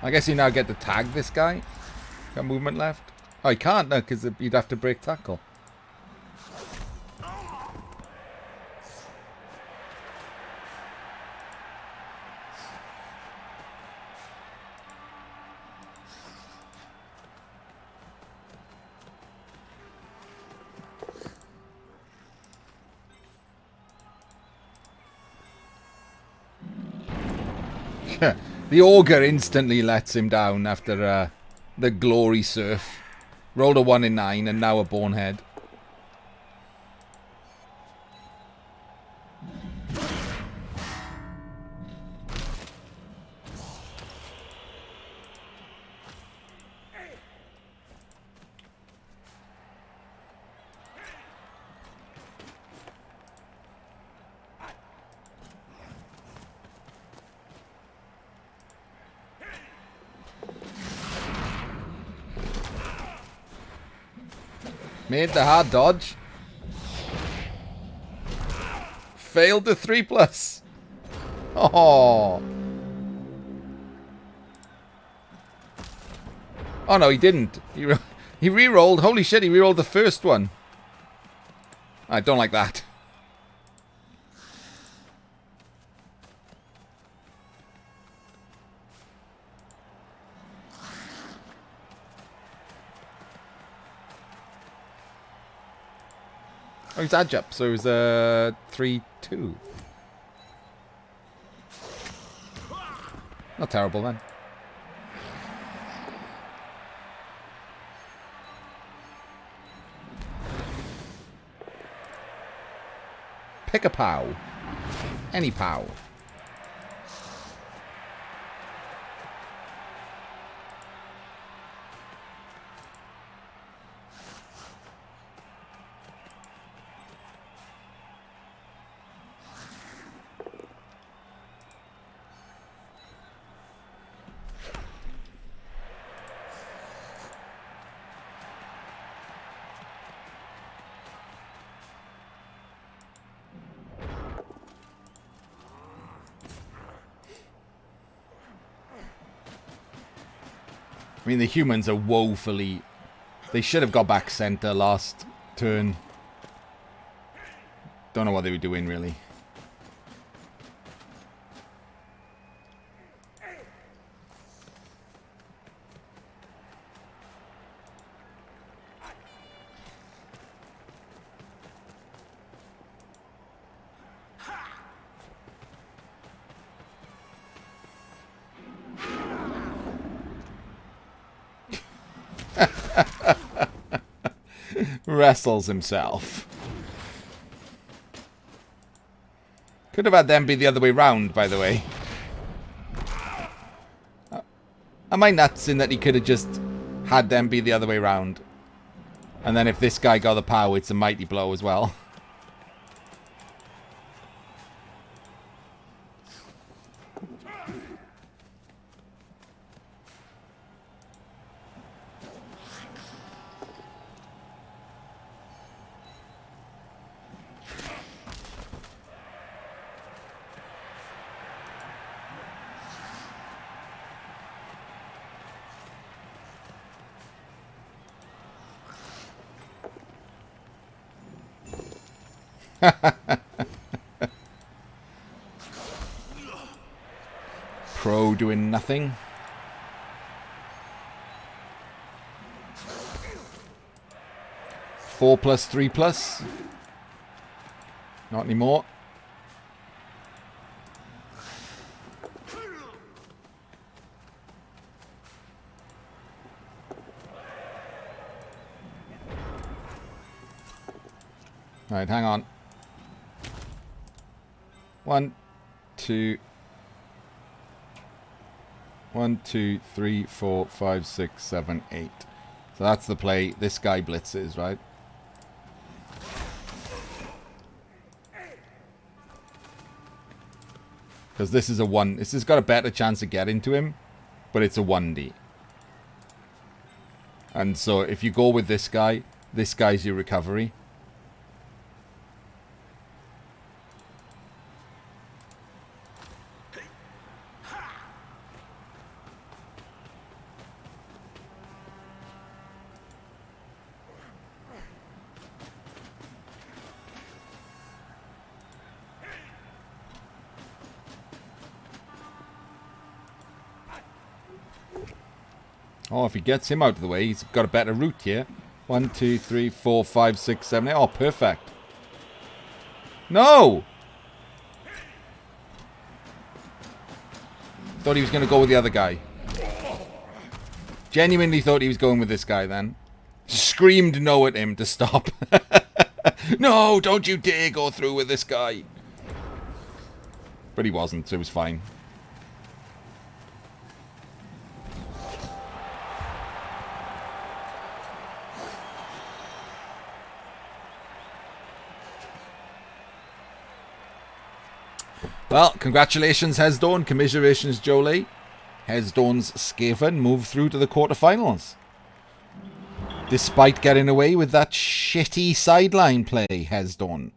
I guess you now get to tag this guy. Got movement left. Oh, you can't now because you'd have to break tackle. The Ogre instantly lets him down after the glory surf. Rolled a 1 in 9 and now a bonehead. Made the hard dodge. Failed the 3+. Oh. Oh no, he didn't. He re-rolled. Holy shit, he re-rolled the first one. I don't like that. Oh, he's edge up, so it was 3-2. Not terrible then. Pick a pow. Any pow. I mean, the humans are woefully... They should have got back center last turn. Don't know what they were doing, really. Wrestles himself. Could have had them be the other way round, by the way. Am I nuts in that he could have just had them be the other way round? And then if this guy got the power, it's a mighty blow as well. Pro doing nothing. Four plus, 3 plus. Not anymore. Alright, hang on. 1, 2. 1, 2, 3, 4, 5, 6, 7, 8. So that's the play. This guy blitzes, right? Because this is a 1. This has got a better chance of getting to him, but it's a 1D. And so if you go with this guy's your recovery. Oh, if he gets him out of the way, he's got a better route here. 1, 2, 3, 4, 5, 6, 7, 8. Oh, perfect. No! Thought he was going to go with the other guy. Genuinely thought he was going with this guy then. Screamed no at him to stop. No, don't you dare go through with this guy. But he wasn't, so it was fine. Well, congratulations, Hesdoorn. Commiserations, Johlae. Hesdoorn's Skaven move through to the quarterfinals. Despite getting away with that shitty sideline play, Hesdoorn.